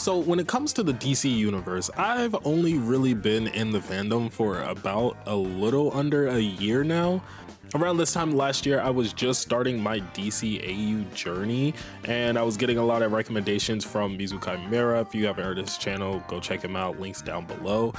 So when it comes to the DC universe, I've only really been in the fandom for about a little under a year now. Around this time last year, I was just starting my DCEU journey, and I was getting a lot of recommendations from Mizuchimera. If you haven't heard of his channel, go check him out, links down below.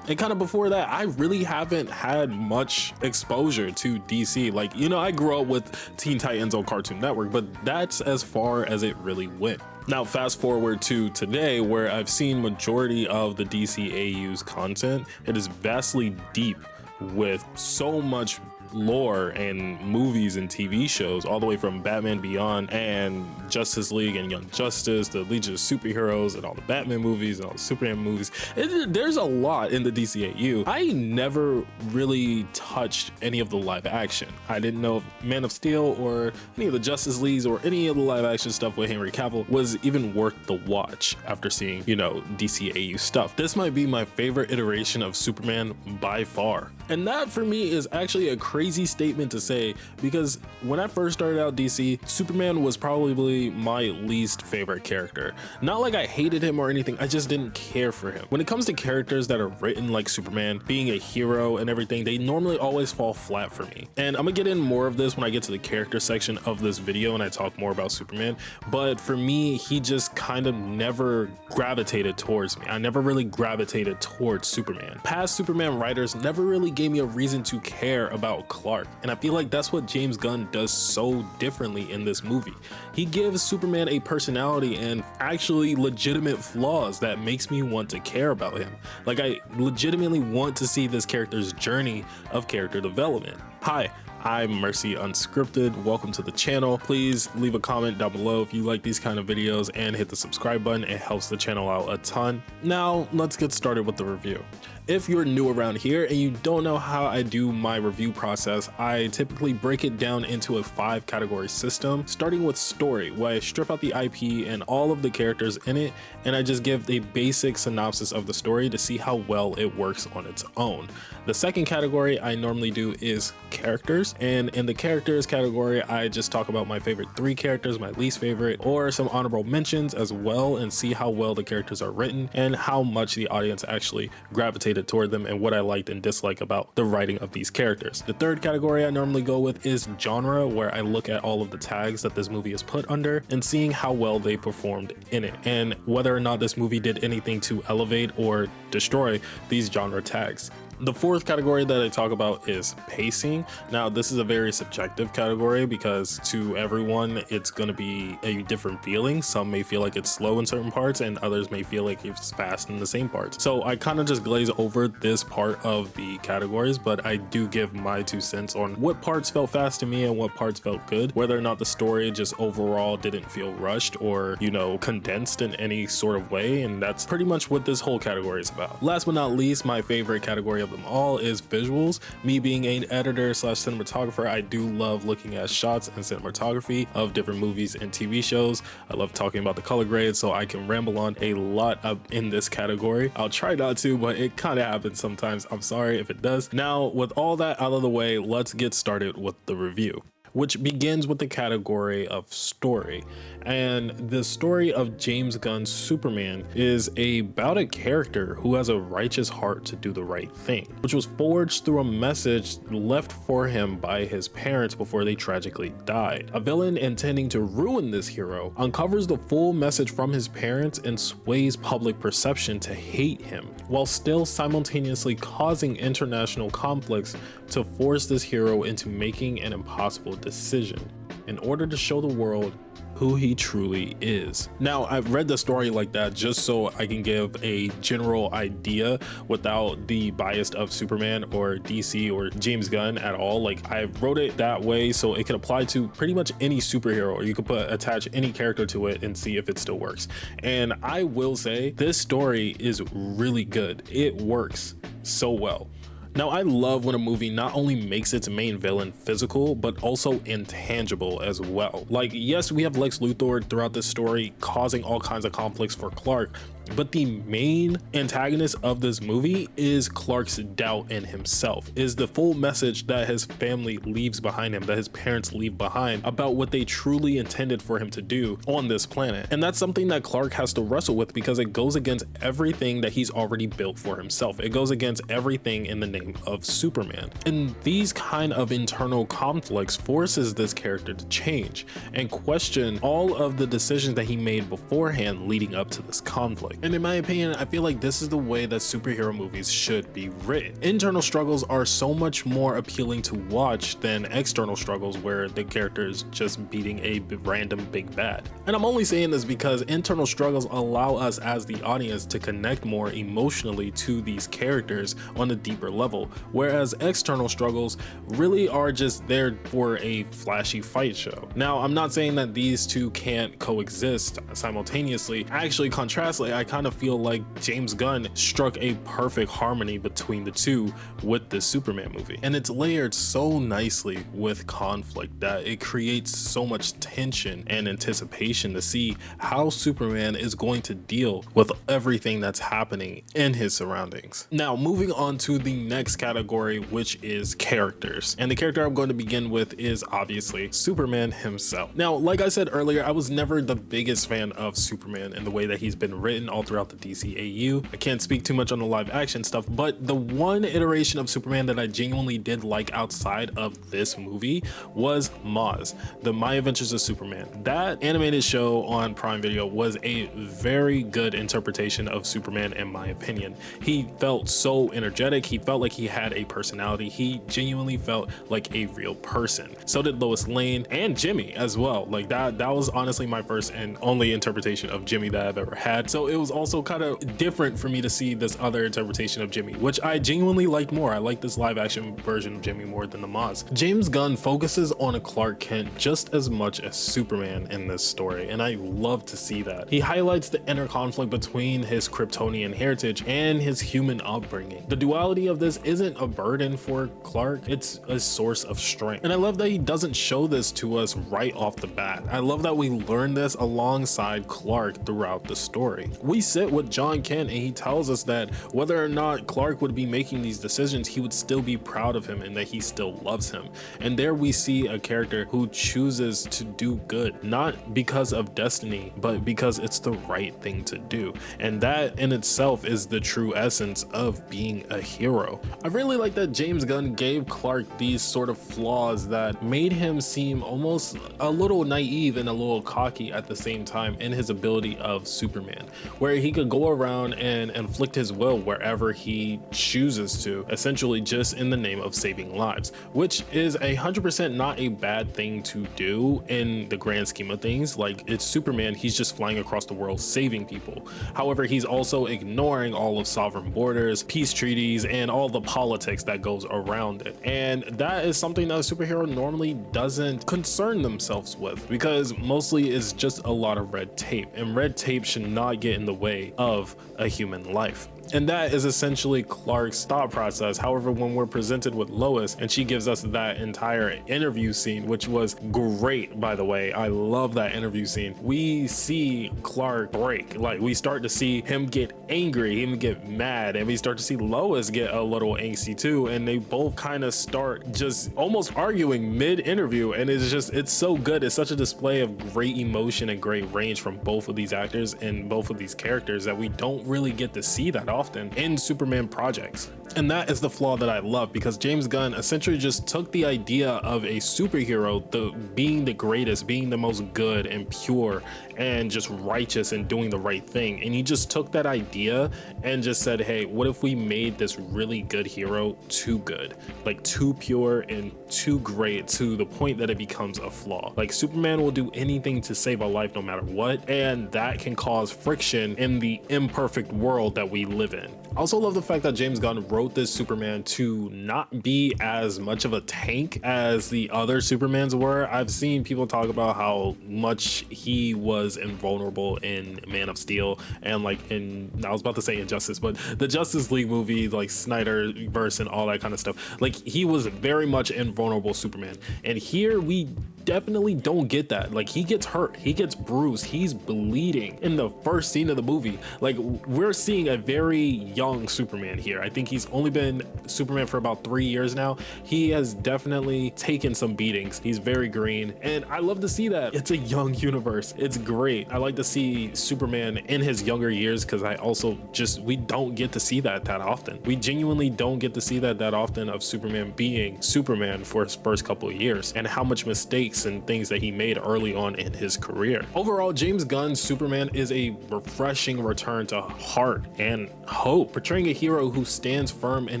And kind of before that, I really haven't had much exposure to DC. Like, you know, I grew up with Teen Titans on Cartoon Network, but that's as far as it really went. Now, fast forward to today, where I've seen majority of the DCEU's content. It is vastly deep with so much lore and movies and TV shows, all the way from Batman Beyond and Justice League and Young Justice, the Legion of Superheroes, and all the Batman movies and all the Superman movies. There's a lot in the DCEU. I never really touched any of the live action. I didn't know if Man of Steel or any of the Justice Leagues or any of the live action stuff with Henry Cavill was even worth the watch after seeing, you know, DCEU stuff. This might be my favorite iteration of Superman by far. And that for me is actually a crazy statement to say, because when I first started out DC, Superman was probably my least favorite character. Not like I hated him or anything, I just didn't care for him. When it comes to characters that are written like Superman, being a hero and everything, they normally always fall flat for me. And I'm gonna get in more of this when I get to the character section of this video and I talk more about Superman, but for me, he just kind of never gravitated towards me. I never really gravitated towards Superman. Past Superman writers never really gave me a reason to care about Clark, and I feel like that's what James Gunn does so differently in this movie. He gives Superman a personality and actually legitimate flaws that makes me want to care about him. Like, I legitimately want to see this character's journey of character development. Hi, I'm Mercy Unscripted. Welcome to the channel. Please leave a comment down below if you like these kind of videos and hit the subscribe button. It helps the channel out a ton. Now, let's get started with the review. If you're new around here and you don't know how I do my review process, I typically break it down into a 5-category system, starting with story, where I strip out the IP and all of the characters in it, and I just give a basic synopsis of the story to see how well it works on its own. The second category I normally do is characters, and in the characters category, I just talk about my favorite 3 characters, my least favorite, or some honorable mentions as well, and see how well the characters are written and how much the audience actually gravitated toward them and what I liked and disliked about the writing of these characters. The third category I normally go with is genre, where I look at all of the tags that this movie is put under and seeing how well they performed in it and whether or not this movie did anything to elevate or destroy these genre tags. The fourth category that I talk about is pacing. Now, this is a very subjective category because to everyone, it's going to be a different feeling. Some may feel like it's slow in certain parts and others may feel like it's fast in the same parts. So I kind of just glaze over this part of the categories, but I do give my 2 cents on what parts felt fast to me and what parts felt good, whether or not the story just overall didn't feel rushed or, you know, condensed in any sort of way. And that's pretty much what this whole category is about. Last but not least, my favorite category of them all is visuals. Me being an editor slash cinematographer, I do love looking at shots and cinematography of different movies and TV shows. I love talking about the color grades, so I can ramble on a lot in this category. I'll try not to, but it kind of happens sometimes. I'm sorry if it does. Now, with all that out of the way, let's get started with the review, which begins with the category of story. And the story of James Gunn's Superman is about a character who has a righteous heart to do the right thing, which was forged through a message left for him by his parents before they tragically died. A villain intending to ruin this hero uncovers the full message from his parents and sways public perception to hate him, while still simultaneously causing international conflicts to force this hero into making an impossible decision in order to show the world who he truly is. Now, I've read the story like that just so I can give a general idea without the bias of Superman or DC or James Gunn at all. Like, I wrote it that way so it could apply to pretty much any superhero, or you could attach any character to it and see if it still works. And I will say this story is really good. It works so well. Now, I love when a movie not only makes its main villain physical, but also intangible as well. Like, yes, we have Lex Luthor throughout this story causing all kinds of conflicts for Clark, But the main antagonist of this movie is Clark's doubt in himself, is the full message that his family leaves behind him, that his parents leave behind, about what they truly intended for him to do on this planet. And that's something that Clark has to wrestle with because it goes against everything that he's already built for himself. It goes against everything in the name of Superman. And these kind of internal conflicts forces this character to change and question all of the decisions that he made beforehand leading up to this conflict. And in my opinion, I feel like this is the way that superhero movies should be written. Internal struggles are so much more appealing to watch than external struggles where the character is just beating a random big bad. And I'm only saying this because internal struggles allow us as the audience to connect more emotionally to these characters on a deeper level, whereas external struggles really are just there for a flashy fight show. Now, I'm not saying that these two can't coexist simultaneously. Actually, contrastly, I kind of feel like James Gunn struck a perfect harmony between the two with this Superman movie. And it's layered so nicely with conflict that it creates so much tension and anticipation to see how Superman is going to deal with everything that's happening in his surroundings. Now, moving on to the next category, which is characters. And the character I'm going to begin with is obviously Superman himself. Now, like I said earlier, I was never the biggest fan of Superman in the way that he's been written all throughout the DCEU. I can't speak too much on the live action stuff, but the one iteration of Superman that I genuinely did like outside of this movie was Maz, the My Adventures of Superman. That animated show on Prime Video was a very good interpretation of Superman in my opinion. He felt so energetic, he felt like he had a personality, he genuinely felt like a real person. So did Lois Lane and Jimmy as well. Like that was honestly my first and only interpretation of Jimmy that I've ever had. So it was also kind of different for me to see this other interpretation of Jimmy, which I genuinely liked more. I like this live action version of Jimmy more than the Maz. James Gunn focuses on a Clark Kent just as much as Superman in this story, and I love to see that. He highlights the inner conflict between his Kryptonian heritage and his human upbringing. The duality of this isn't a burden for Clark, it's a source of strength. And I love that he doesn't show this to us right off the bat. I love that we learn this alongside Clark throughout the story. We sit with John Kent and he tells us that whether or not Clark would be making these decisions, he would still be proud of him and that he still loves him. And there we see a character who chooses to do good, not because of destiny, but because it's the right thing to do. And that in itself is the true essence of being a hero. I really like that James Gunn gave Clark these sort of flaws that made him seem almost a little naive and a little cocky at the same time in his ability of Superman, where he could go around and inflict his will wherever he chooses to, essentially just in the name of saving lives, which is 100% not a bad thing to do in the grand scheme of things. Like, it's Superman, he's just flying across the world saving people. However, he's also ignoring all of sovereign borders, peace treaties, and all the politics that goes around it. And that is something that a superhero normally doesn't concern themselves with, because mostly it's just a lot of red tape, and red tape should not get in the way of a human life. And that is essentially Clark's thought process. However, when we're presented with Lois and she gives us that entire interview scene, which was great, by the way, I love that interview scene, we see Clark break. Like, we start to see him get angry, him get mad, and we start to see Lois get a little angsty too, and they both kind of start just almost arguing mid-interview, and it's so good. It's such a display of great emotion and great range from both of these actors and both of these characters that we don't really get to see that often in Superman projects. And that is the flaw that I love, because James Gunn essentially just took the idea of a superhero being the greatest, being the most good and pure and just righteous and doing the right thing, and he just took that idea and just said, hey, what if we made this really good hero too good, like too pure and too great to the point that it becomes a flaw. Like, Superman will do anything to save a life no matter what, and that can cause friction in the imperfect world that we live in. I also love the fact that James Gunn wrote this Superman to not be as much of a tank as the other Supermans were. I've seen people talk about how much he was invulnerable in Man of Steel and like in, I was about to say Injustice, but the Justice League movie, like Snyderverse and all that kind of stuff. Like, he was very much invulnerable Superman. And here we definitely don't get that. Like, he gets hurt, he gets bruised, he's bleeding in the first scene of the movie. Like, we're seeing a very young Superman here. I think he's only been Superman for about 3 years now. He has definitely taken some beatings. He's very green, and I love to see that. It's a young universe. It's great. I like to see Superman in his younger years, because I also we don't get to see that often. We genuinely don't get to see that often, of Superman being Superman for his first couple of years, and how much mistakes and things that he made early on in his career. Overall, James Gunn's Superman is a refreshing return to heart and hope, portraying a hero who stands firm in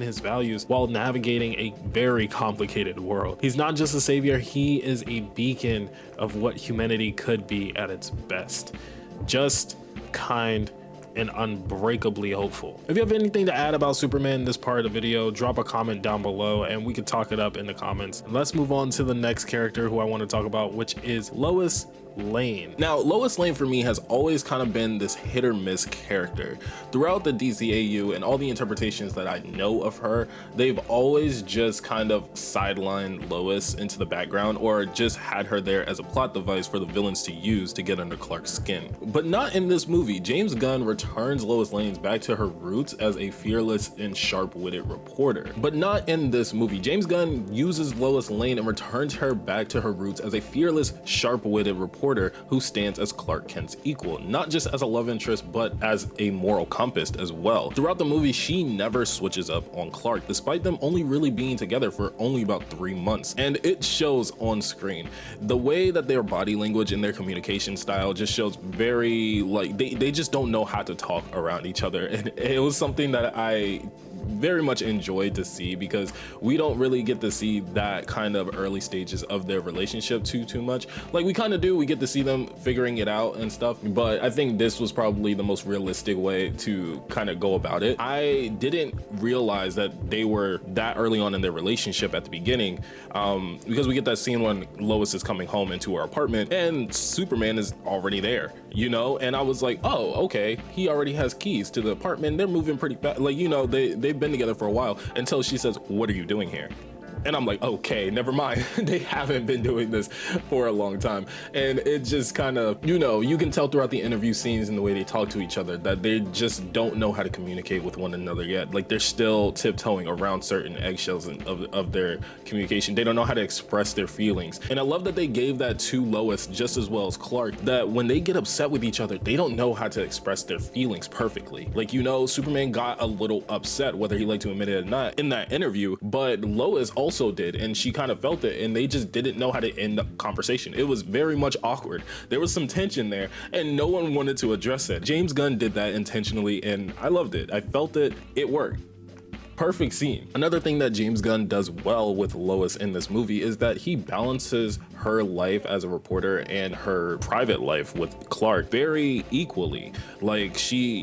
his values while navigating a very complicated world. He's not just a savior, he is a beacon of what humanity could be at its best. Just, kind, and unbreakably hopeful. If you have anything to add about Superman in this part of the video, drop a comment down below and we can talk it up in the comments. And let's move on to the next character who I want to talk about, which is Lois Lane. Now, Lois Lane for me has always kind of been this hit or miss character. Throughout the DCEU and all the interpretations that I know of her, they've always just kind of sidelined Lois into the background, or just had her there as a plot device for the villains to use to get under Clark's skin. But not in this movie. James Gunn returns Lois Lane back to her roots as a fearless and sharp-witted reporter. But not in this movie. James Gunn uses Lois Lane and returns her back to her roots as a fearless, sharp-witted reporter who stands as Clark Kent's equal, not just as a love interest, but as a moral compass as well. Throughout the movie, she never switches up on Clark, despite them only really being together for only about 3 months. And it shows on screen. The way that their body language and their communication style just shows very, like, they just don't know how to talk around each other. And it was something that I very much enjoyed to see, because we don't really get to see that kind of early stages of their relationship too much. Like, we kind of do, we get to see them figuring it out and stuff, but I think this was probably the most realistic way to kind of go about it. I didn't realize that they were that early on in their relationship at the beginning, because we get that scene when Lois is coming home into her apartment and Superman is already there, you know, and I was like, oh, okay, he already has keys to the apartment, they're moving pretty fast, like, you know, they've been together for a while, until she says, what are you doing here? And I'm like, okay, never mind. They haven't been doing this for a long time. And it just kind of, you know, you can tell throughout the interview scenes and the way they talk to each other that they just don't know how to communicate with one another yet. Like, they're still tiptoeing around certain eggshells of their communication. They don't know how to express their feelings. And I love that they gave that to Lois just as well as Clark, that when they get upset with each other, they don't know how to express their feelings perfectly. Like, you know, Superman got a little upset, whether he liked to admit it or not, in that interview, but Lois also did, and she kind of felt it, and they just didn't know how to end the conversation. It was very much awkward. There was some tension there, and no one wanted to address it. James Gunn did that intentionally, and I loved it. I felt it. It worked. Perfect scene. Another thing that James Gunn does well with Lois in this movie is that he balances her life as a reporter and her private life with Clark very equally. Like,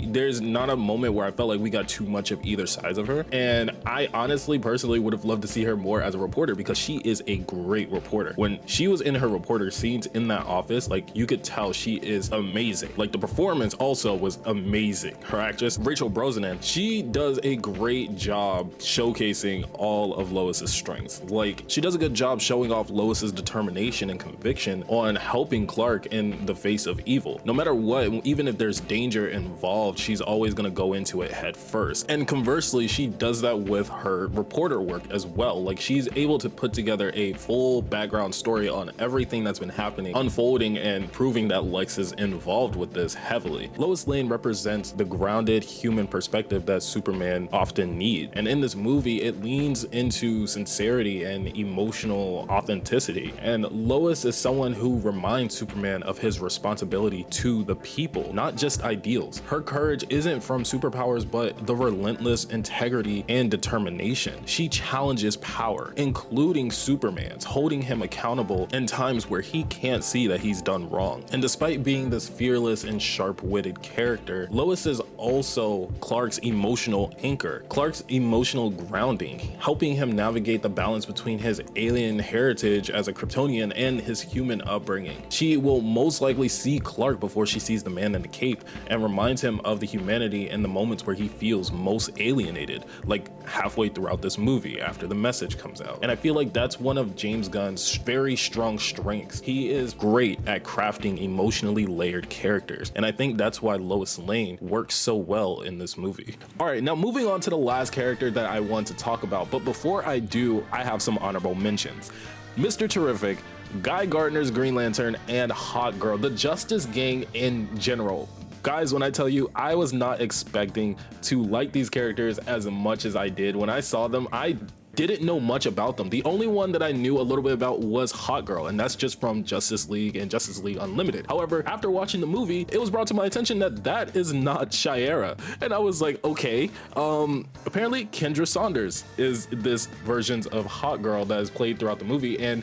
there's not a moment where I felt like we got too much of either sides of her. And I honestly, personally would have loved to see her more as a reporter, because she is a great reporter. When she was in her reporter scenes in that office, like, you could tell she is amazing. Like, the performance also was amazing. Her actress, Rachel Brosnahan, she does a great job showcasing all of Lois's strengths. Like, she does a good job showing off Lois's determination and conviction on helping Clark in the face of evil. No matter what, even if there's danger involved, she's always gonna go into it head first. And conversely, she does that with her reporter work as well. Like, she's able to put together a full background story on everything that's been happening, unfolding, and proving that Lex is involved with this heavily. Lois Lane represents the grounded human perspective that Superman often needs. And in this movie, it leans into sincerity and emotional authenticity. And Lois is someone who reminds Superman of his responsibility to the people, not just ideals. Her courage isn't from superpowers, but the relentless integrity and determination. She challenges power, including Superman's, holding him accountable in times where he can't see that he's done wrong. And despite being this fearless and sharp-witted character, Lois is also Clark's emotional anchor. Clark's emotional grounding, helping him navigate the balance between his alien heritage as a Kryptonian and his human upbringing. She will most likely see Clark before she sees the man in the cape, and reminds him of the humanity in the moments where he feels most alienated, like halfway throughout this movie after the message comes out. And I feel like that's one of James Gunn's very strong strengths. He is great at crafting emotionally layered characters, and I think that's why Lois Lane works so well in this movie. All right, now moving on to the last character that I want to talk about, but before I do, I have some honorable mentions. Mr. Terrific, Guy Gardner's Green Lantern, and Hawkgirl, the Justice Gang in general. Guys, when I tell you, I was not expecting to like these characters as much as I did. When I saw them, I didn't know much about them. The only one that I knew a little bit about was Hawkgirl, and that's just from Justice League and Justice League Unlimited. However, after watching the movie, it was brought to my attention that that is not Shiera, and I was like, okay. Apparently Kendra Saunders is this version of Hawkgirl that is played throughout the movie, and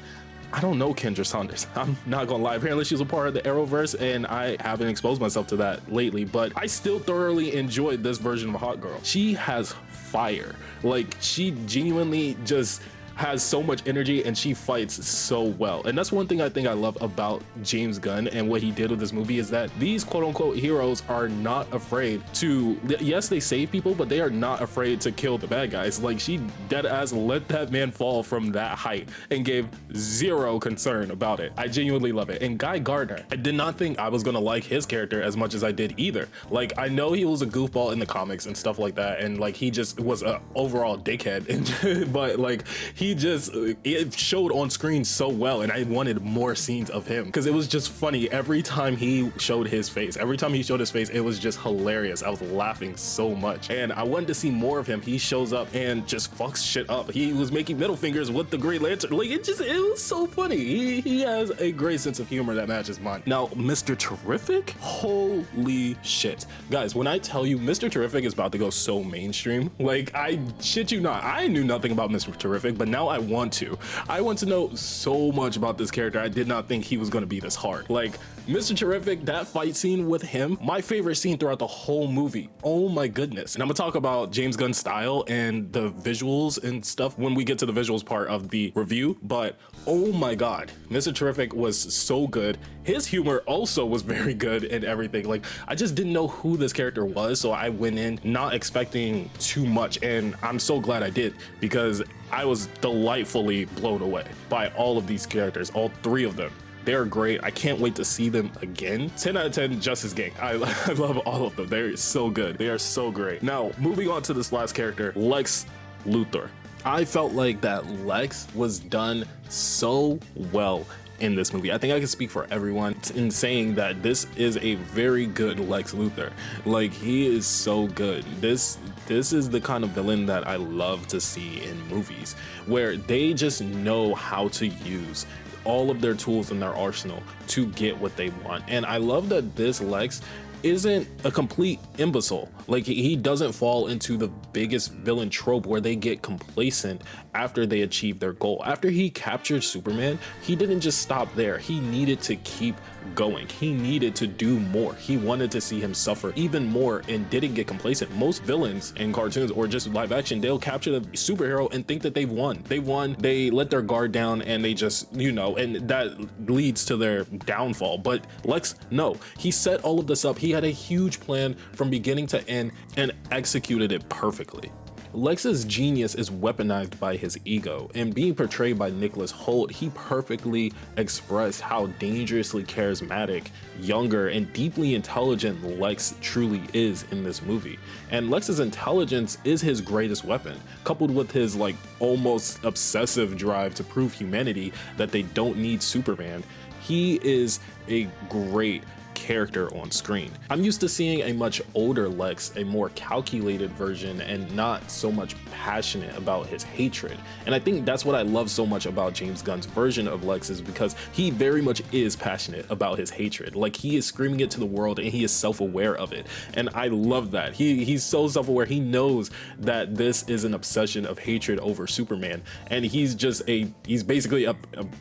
I don't know Kendra Saunders. I'm not gonna lie. Apparently she's a part of the Arrowverse, and I haven't exposed myself to that lately, but I still thoroughly enjoyed this version of Hawkgirl. She has fire. Like, she genuinely just has so much energy, and she fights so well. And that's one thing I think I love about James Gunn and what he did with this movie, is that these quote-unquote heroes are not afraid to, yes, they save people, but they are not afraid to kill the bad guys. Like, she dead ass let that man fall from that height and gave zero concern about it. I genuinely love it. And Guy Gardner, I did not think I was gonna like his character as much as I did either. Like, I know he was a goofball in the comics and stuff like that, and like he just was a overall dickhead, and but like it showed on screen so well, and I wanted more scenes of him because it was just funny every time he showed his face. Every time he showed his face, it was just hilarious. I was laughing so much, and I wanted to see more of him. He shows up and just fucks shit up. He was making middle fingers with the Green Lantern. Like, it was so funny. He has a great sense of humor that matches mine. Now, Mr. Terrific, holy shit, guys, when I tell you Mr. Terrific is about to go so mainstream, like, I shit you not, I knew nothing about Mr. Terrific, but now I want to. I want to know so much about this character. I did not think he was going to be this hard. Like, Mr. Terrific, that fight scene with him, my favorite scene throughout the whole movie. Oh my goodness. And I'm gonna talk about James Gunn's style and the visuals and stuff when we get to the visuals part of the review, but oh my god, Mr. Terrific was so good. His humor also was very good and everything. Like, I just didn't know who this character was, so I went in not expecting too much, and I'm so glad I did, because I was delightfully blown away by all of these characters, all three of them. They're great. I can't wait to see them again. 10 out of 10 Justice Gang. I love all of them. They're so good. They are so great. Now, moving on to this last character, Lex Luthor. I felt like that Lex was done so well in this movie. I think I can speak for everyone in saying that this is a very good Lex Luthor. Like, he is so good. This is the kind of villain that I love to see in movies, where they just know how to use all of their tools in their arsenal to get what they want. And I love that this Lex isn't a complete imbecile. Like, he doesn't fall into the biggest villain trope where they get complacent after they achieve their goal. After he captured Superman, he didn't just stop there. He needed to keep going. He needed to do more. He wanted to see him suffer even more and didn't get complacent. Most villains in cartoons or just live action, they'll capture the superhero and think that they've won. They let their guard down, and they just, you know, and that leads to their downfall. But Lex, no, he set all of this up. He had a huge plan from beginning to end and executed it perfectly. Lex's genius is weaponized by his ego, and being portrayed by Nicholas Hoult, he perfectly expressed how dangerously charismatic, younger, and deeply intelligent Lex truly is in this movie. And Lex's intelligence is his greatest weapon, coupled with his like almost obsessive drive to prove humanity that they don't need Superman. He is a great character on screen. I'm used to seeing a much older Lex, a more calculated version, and not so much passionate about his hatred. And I think that's what I love so much about James Gunn's version of Lex, is because he very much is passionate about his hatred. Like, he is screaming it to the world, and he is self-aware of it. And I love that. He's so self-aware. He knows that this is an obsession of hatred over Superman, and he's basically a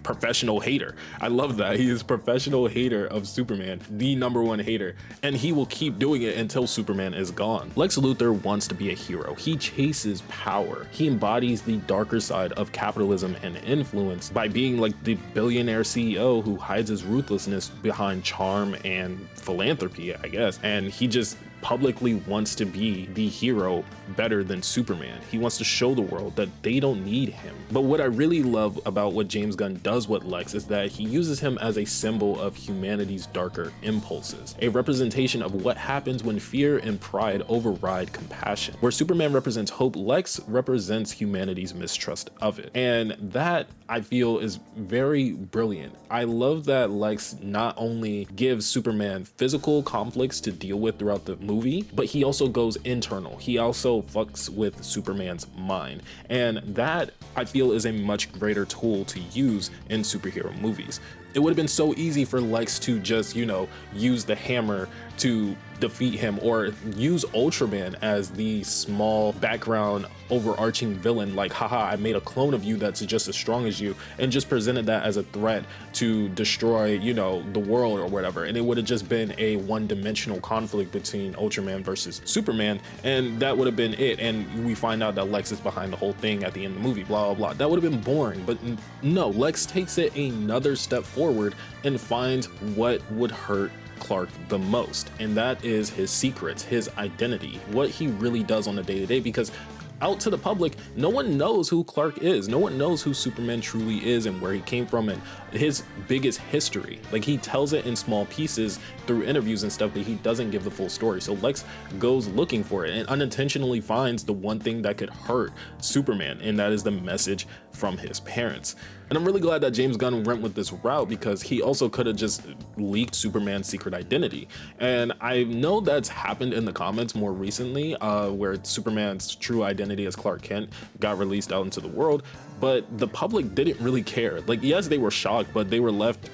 professional hater. I love that. He is a professional hater of Superman. the #1 hater, and he will keep doing it until Superman is gone. Lex Luthor wants to be a hero. He chases power. He embodies the darker side of capitalism and influence by being like the billionaire CEO who hides his ruthlessness behind charm and philanthropy, I guess. And he just publicly wants to be the hero better than Superman. He wants to show the world that they don't need him. But what I really love about what James Gunn does with Lex is that he uses him as a symbol of humanity's darker impulses, a representation of what happens when fear and pride override compassion. Where Superman represents hope, Lex represents humanity's mistrust of it. And that, I feel, is very brilliant. I love that Lex not only gives Superman physical conflicts to deal with throughout the movie, but he also goes internal. He also fucks with Superman's mind. And that, I feel, is a much greater tool to use in superhero movies. It would have been so easy for Lex to just, you know, use the hammer to defeat him, or use Ultraman as the small background overarching villain, like, haha, I made a clone of you that's just as strong as you, and just presented that as a threat to destroy, you know, the world or whatever. And it would have just been a one-dimensional conflict between Ultraman versus Superman, and that would have been it. And we find out that Lex is behind the whole thing at the end of the movie, blah, blah, blah. That would have been boring, but no, Lex takes it another step forward and finds what would hurt Clark the most, and that is his secrets, his identity, what he really does on a day-to-day, because out to the public, no one knows who Clark is. No one knows who Superman truly is and where he came from and his biggest history. Like, he tells it in small pieces through interviews and stuff, but he doesn't give the full story. So Lex goes looking for it and unintentionally finds the one thing that could hurt Superman, and that is the message from his parents. And I'm really glad that James Gunn went with this route, because he also could have just leaked Superman's secret identity. And I know that's happened in the comics more recently, where Superman's true identity as Clark Kent got released out into the world, but the public didn't really care. Like, yes, they were shocked, but they were left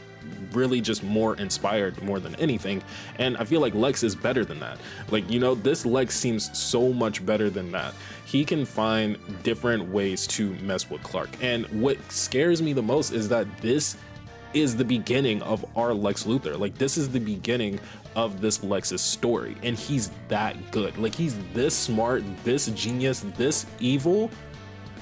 really just more inspired more than anything. And I feel like Lex is better than that. Like, you know, this Lex seems so much better than that. He can find different ways to mess with Clark. And what scares me the most is that this is the beginning of our Lex Luthor. Like, this is the beginning of this Lex's story, and he's that good. Like, he's this smart, this genius, this evil.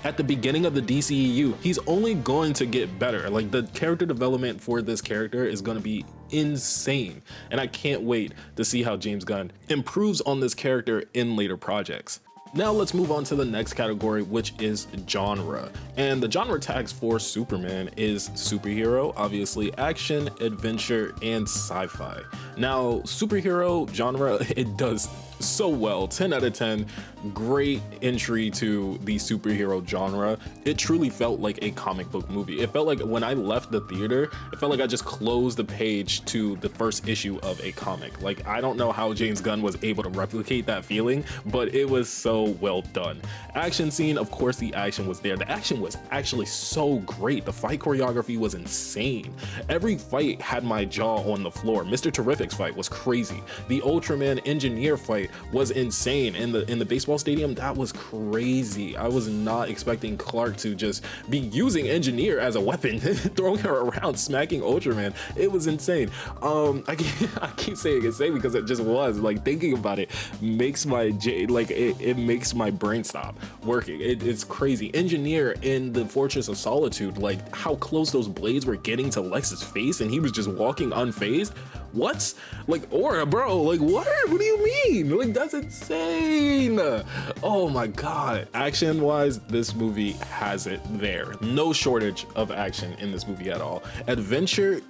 At the beginning of the DCEU, he's only going to get better. Like, the character development for this character is going to be insane, and I can't wait to see how James Gunn improves on this character in later projects. Now let's move on to the next category, which is genre. And the genre tags for Superman is superhero, obviously action, adventure, and sci-fi. Now, superhero genre, it does so well. 10 out of 10, great entry to the superhero genre. It truly felt like a comic book movie. It felt like when I left the theater, it felt like I just closed the page to the first issue of a comic. Like, I don't know how James Gunn was able to replicate that feeling, but it was so well done. Action scene, of course, the action was there. The action was actually so great. The fight choreography was insane. Every fight had my jaw on the floor. Mr. Terrific's fight was crazy. The Ultraman engineer fight was insane. In the baseball stadium, that was crazy. I was not expecting Clark to just be using engineer as a weapon, throwing her around, smacking Ultraman. It was insane. I keep saying insane because it just was. Like, thinking about it makes my it makes my brain stop working. It's crazy. Engineer in the Fortress of Solitude, like how close those blades were getting to Lex's face and he was just walking unfazed. What? Like, Aura, bro, like, what do you mean? Like, that's insane. Oh my god. Action wise, this movie has it there. No shortage of action in this movie at all. Adventure,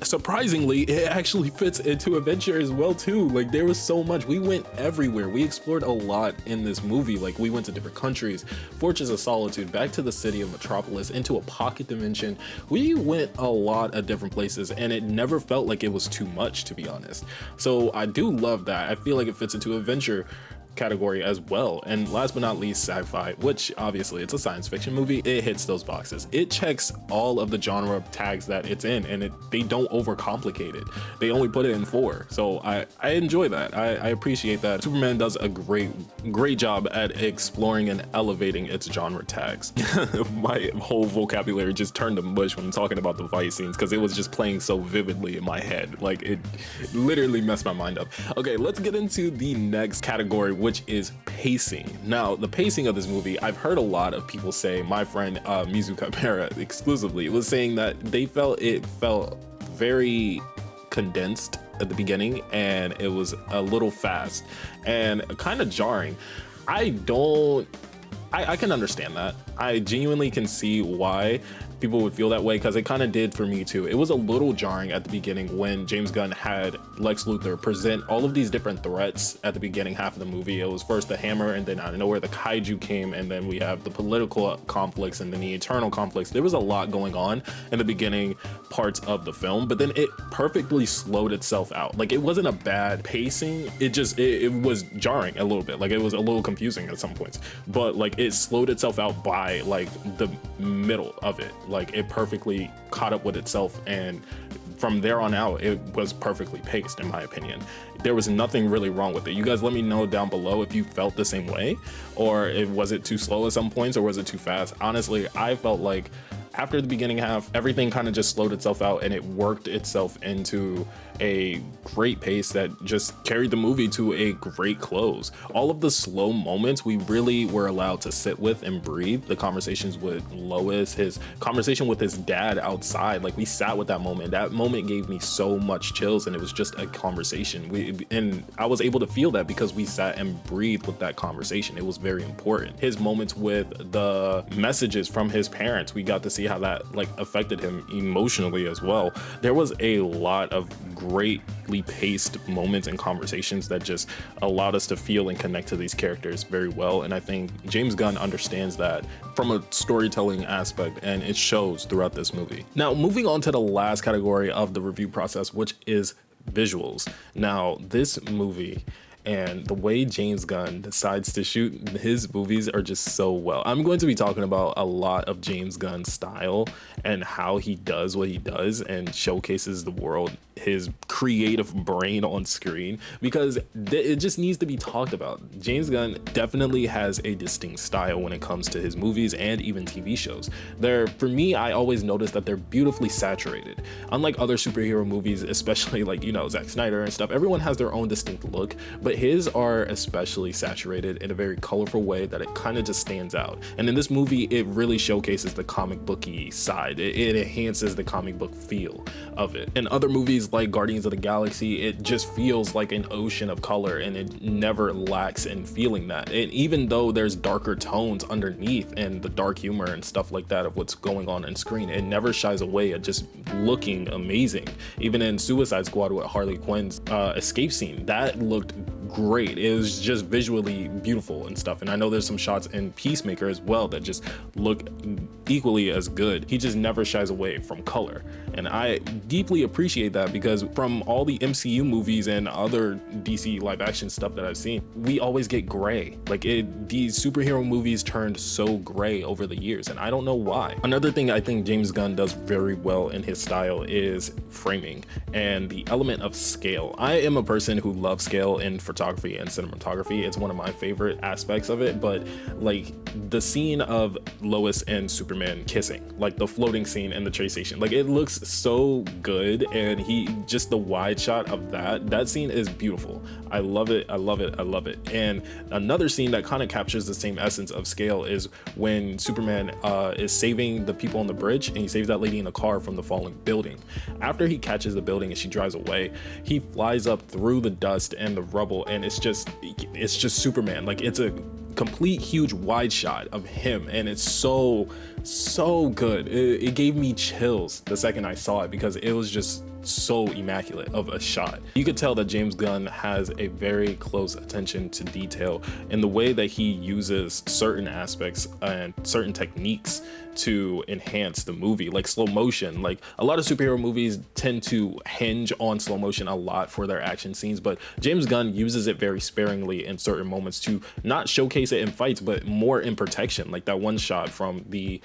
surprisingly, it actually fits into adventure as well too. Like, there was so much. We went everywhere. We explored a lot in this movie. Like, we went to different countries, Fortress of Solitude, back to the city of Metropolis, into a pocket dimension. We went a lot of different places, and it never felt like it was too much, to be honest. So I do love that. I feel like it fits into adventure category as well. And last but not least, sci-fi, which obviously it's a science fiction movie. It hits those boxes. It checks all of the genre tags that it's in, and they don't overcomplicate it. They only put it in 4. So I enjoy that. I appreciate that. Superman does a great job at exploring and elevating its genre tags. My whole vocabulary just turned to mush when I'm talking about the fight scenes, because it was just playing so vividly in my head. Like, it literally messed my mind up. Okay, let's get into the next category, which is pacing. Now, the pacing of this movie, I've heard a lot of people say, my friend Mizuchimera exclusively was saying that they felt it felt very condensed at the beginning, and it was a little fast and kind of jarring. I can understand that. I genuinely can see why people would feel that way, because it kind of did for me too. It was a little jarring at the beginning when James Gunn had Lex Luthor present all of these different threats at the beginning half of the movie. It was first the hammer, and then out of nowhere the kaiju came, and then we have the political conflicts and then the eternal conflicts. There was a lot going on in the beginning parts of the film, but then it perfectly slowed itself out. Like, it wasn't a bad pacing, it was jarring a little bit. Like, it was a little confusing at some points, but like, it slowed itself out by like the middle of it. Like, it perfectly caught up with itself, and from there on out it was perfectly paced, in my opinion. There was nothing really wrong with it. You guys let me know down below if you felt the same way, or was it too slow at some points, or was it too fast? Honestly, I felt like after the beginning half, everything kind of just slowed itself out, and it worked itself into a great pace that just carried the movie to a great close. All of the slow moments we really were allowed to sit with and breathe. The conversations with Lois, his conversation with his dad outside, like, we sat with that moment. That moment gave me so much chills, and it was just a conversation. And I was able to feel that because we sat and breathed with that conversation. It was very important. His moments with the messages from his parents, we got to see how that like affected him emotionally as well. There was a lot of greatly paced moments and conversations that just allowed us to feel and connect to these characters very well, and I think James Gunn understands that from a storytelling aspect, and it shows throughout this movie. Now, moving on to the last category of the review process, which is visuals. Now, this movie and the way James Gunn decides to shoot his movies are just so well. I'm going to be talking about a lot of James Gunn's style and how he does what he does and showcases the world, his creative brain on screen, because it just needs to be talked about. James Gunn definitely has a distinct style when it comes to his movies and even TV shows. For me, I always notice that they're beautifully saturated. Unlike other superhero movies, especially like, you know, Zack Snyder and stuff, everyone has their own distinct look, but his are especially saturated in a very colorful way that it kind of just stands out. And in this movie, it really showcases the comic booky side. It enhances the comic book feel of it. In other movies like Guardians of the Galaxy, it just feels like an ocean of color, and it never lacks in feeling that. And even though there's darker tones underneath and the dark humor and stuff like that of what's going on screen, it never shies away at just looking amazing. Even in Suicide Squad with Harley Quinn's escape scene, that looked great. It was just visually beautiful and stuff. And I know there's some shots in Peacemaker as well that just look equally as good. He just never shies away from color, and I deeply appreciate that, because from all the MCU movies and other DC live action stuff that I've seen, we always get gray. Like, these superhero movies turned so gray over the years, and I don't know why. Another thing I think James Gunn does very well in his style is framing and the element of scale. I am a person who loves scale in photography and cinematography. It's one of my favorite aspects of it, but like the scene of Lois and Superman kissing, like the floating scene in the train station, like, it looks so good, and the wide shot of that scene is beautiful. I love it. I love it. I love it. And another scene that kind of captures the same essence of scale is when Superman is saving the people on the bridge, and he saves that lady in the car from the falling building. After he catches the building and she drives away, he flies up through the dust and the rubble, and it's just Superman. Like, it's a complete huge wide shot of him, and it's so good. It gave me chills the second I saw it, because it was just so immaculate of a shot. You could tell that James Gunn has a very close attention to detail in the way that he uses certain aspects and certain techniques to enhance the movie, like slow motion. Like a lot of superhero movies tend to hinge on slow motion a lot for their action scenes, but James Gunn uses it very sparingly in certain moments to not showcase it in fights, but more in protection. Like that one shot from the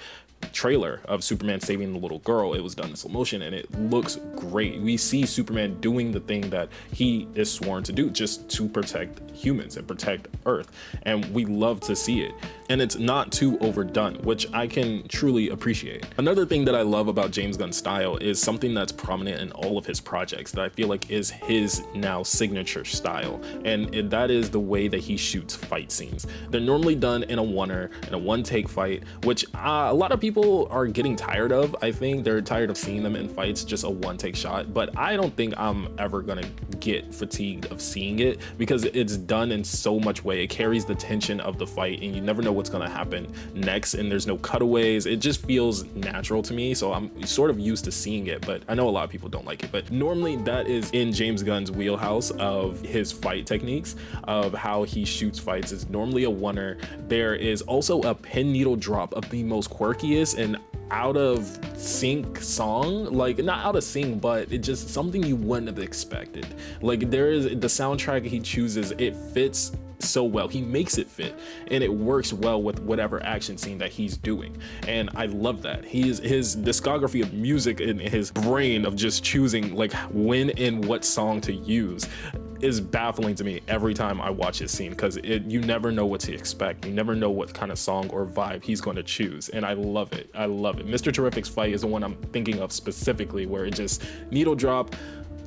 trailer of Superman saving the little girl, it was done in slow motion and it looks great. We see Superman doing the thing that he is sworn to do, just to protect humans and protect Earth, and we love to see it, and it's not too overdone, which I can truly appreciate. Another thing that I love about James Gunn's style is something that's prominent in all of his projects that I feel like is his now signature style, and that is the way that he shoots fight scenes. They're normally done in a one take fight, which a lot of people are getting tired of. I think they're tired of seeing them in fights, just a one take shot, but I don't think I'm ever gonna get fatigued of seeing it because it's done in so much way. It carries the tension of the fight and you never know what's gonna happen next, and there's no cutaways. It just feels natural to me, so I'm sort of used to seeing it, but I know a lot of people don't like it. But normally that is in James Gunn's wheelhouse of his fight techniques, of how he shoots fights. Is normally a oneer. There is also a pin needle drop of the most quirkiest and out of sync song, like not out of sync, but it just something you wouldn't have expected. Like there is the soundtrack he chooses, it fits so well. He makes it fit and it works well with whatever action scene that he's doing, and I love that. His discography of music in his brain of just choosing like when and what song to use is baffling to me every time I watch his scene, because you never know what to expect. You never know what kind of song or vibe he's going to choose, and I love it. I love it. Mr. Terrific's fight is the one I'm thinking of specifically, where it just needle drop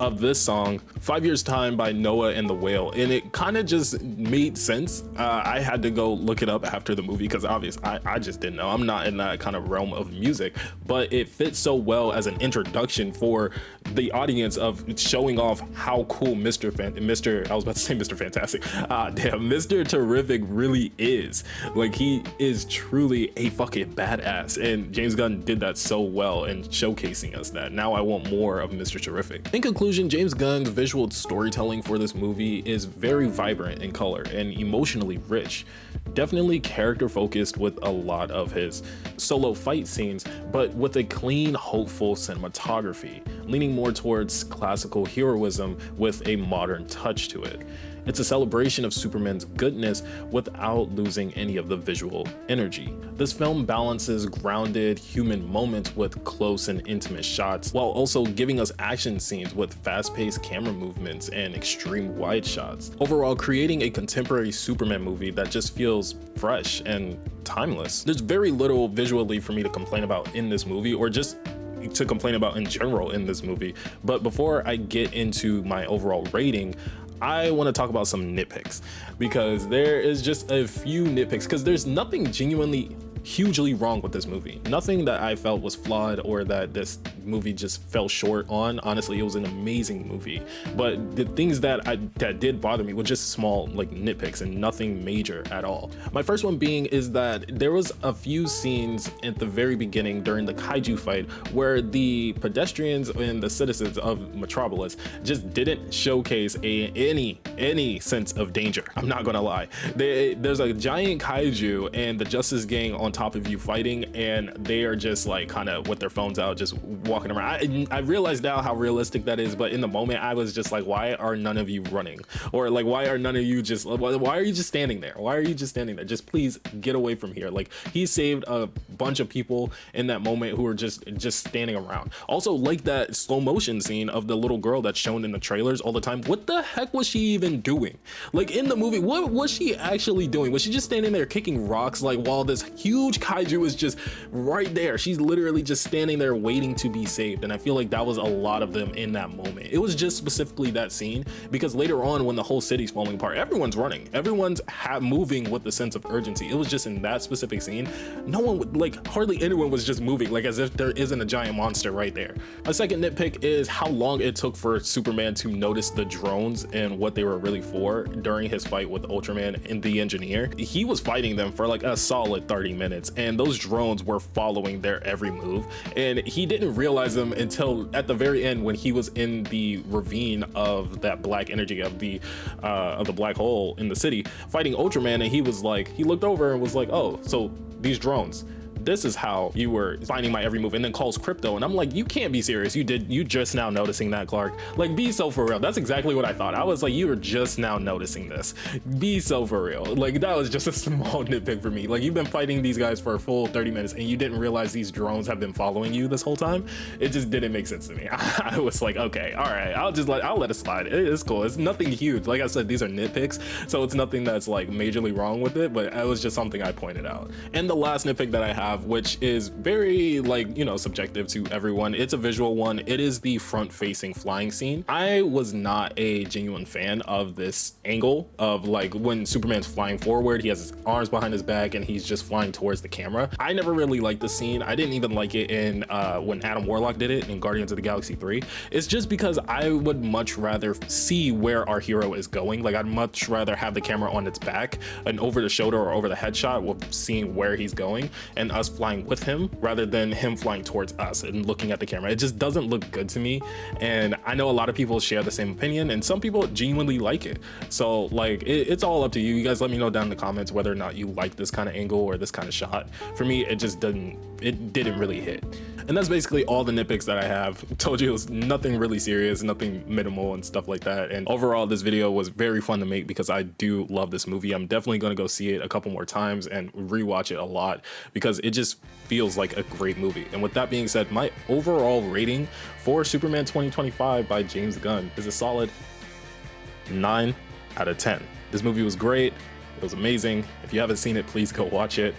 of this song, 5 Years Time by Noah and the Whale, and it kind of just made sense. I had to go look it up after the movie because obviously I just didn't know. I'm not in that kind of realm of music, but it fits so well as an introduction for the audience of showing off how cool Mr. Fantastic, Mr. Terrific really is. Like he is truly a fucking badass, and James Gunn did that so well in showcasing us that. Now I want more of Mr. Terrific. In conclusion, James Gunn's visual storytelling for this movie is very vibrant in color and emotionally rich. Definitely character focused with a lot of his solo fight scenes, but with a clean, hopeful cinematography, leaning more towards classical heroism with a modern touch to it. It's a celebration of Superman's goodness without losing any of the visual energy. This film balances grounded human moments with close and intimate shots, while also giving us action scenes with fast-paced camera movements and extreme wide shots. Overall, creating a contemporary Superman movie that just feels fresh and timeless. There's very little visually for me to complain about in this movie, or just to complain about in general in this movie. But before I get into my overall rating, I want to talk about some nitpicks, because there is just a few nitpicks, because there's nothing genuinely hugely wrong with this movie. Nothing that I felt was flawed or that this movie just fell short on. Honestly, it was an amazing movie, but the things that did bother me were just small like nitpicks and nothing major at all. My first one being is that there was a few scenes at the very beginning during the kaiju fight where the pedestrians and the citizens of Metropolis just didn't showcase any sense of danger. I'm not gonna lie. There's a giant kaiju and the Justice Gang on top of you fighting, and they are just like kind of with their phones out just walking around. I realize now how realistic that is, but in the moment I was just like, why are none of you running? Or like, why are none of you just, why are you just standing there? Why are you just standing there? Just please get away from here. Like, he saved a bunch of people in that moment who were just standing around. Also, like that slow motion scene of the little girl that's shown in the trailers all the time. What the heck was she even doing? Like in the movie, what was she actually doing? Was she just standing there kicking rocks like while this huge kaiju is just right there? She's literally just standing there waiting to be saved, and I feel like that was a lot of them in that moment. It was just specifically that scene, because later on when the whole city's falling apart, everyone's running, everyone's moving with the sense of urgency. It was just in that specific scene, no one would, like hardly anyone was just moving, like as if there isn't a giant monster right there. A second nitpick is how long it took for Superman to notice the drones and what they were really for during his fight with Ultraman and the Engineer. He was fighting them for like a solid 30 minutes, and those drones were following their every move, and he didn't realize them until at the very end when he was in the ravine of that black energy of the black hole in the city fighting Ultraman, and he was like, he looked over and was like, oh, so these drones, this is how you were finding my every move, and then calls Crypto, and I'm like, you can't be serious. You just now noticing that, Clark? Like, be so for real. That's exactly what I thought. I was like, you were just now noticing this. Be so for real. Like, that was just a small nitpick for me. Like, you've been fighting these guys for a full 30 minutes and you didn't realize these drones have been following you this whole time. It just didn't make sense to me. I was like, okay, all right, I'll let it slide. It's cool. It's nothing huge. Like I said, these are nitpicks, so it's nothing that's like majorly wrong with it, but it was just something I pointed out. And the last nitpick that I have, which is very, like, you know, subjective to everyone, it's a visual one. It is the front facing flying scene. I was not a genuine fan of this angle of like when Superman's flying forward, he has his arms behind his back and he's just flying towards the camera. I never really liked the scene. I didn't even like it in when Adam Warlock did it in Guardians of the Galaxy 3. It's just because I would much rather see where our hero is going. Like, I'd much rather have the camera on its back and over the shoulder or over the headshot with seeing where he's going and us flying with him rather than him flying towards us and looking at the camera. It just doesn't look good to me, and I know a lot of people share the same opinion, and some people genuinely like it. So like, it's all up to you. You guys let me know down in the comments whether or not you like this kind of angle or this kind of shot. For me, it didn't really hit. And that's basically all the nitpicks that I have. Told you it was nothing really serious, nothing minimal and stuff like that. And overall, this video was very fun to make because I do love this movie. I'm definitely going to go see it a couple more times and rewatch it a lot because it just feels like a great movie. And with that being said, my overall rating for Superman 2025 by James Gunn is a solid 9 out of 10. This movie was great. It was amazing. If you haven't seen it, please go watch it.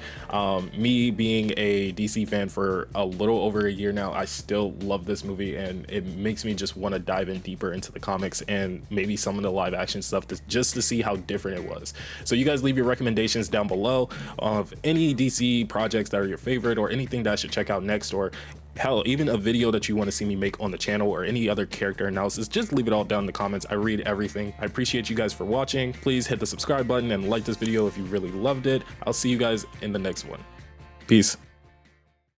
Me being a DC fan for a little over a year now, I still love this movie, and it makes me just want to dive in deeper into the comics and maybe some of the live action stuff just to see how different it was. So you guys leave your recommendations down below of any DC projects that are your favorite or anything that I should check out next, or hell, even a video that you want to see me make on the channel or any other character analysis. Just leave it all down in the comments. I read everything. I appreciate you guys for watching. Please hit the subscribe button and like this video if you really loved it. I'll see you guys in the next one. Peace.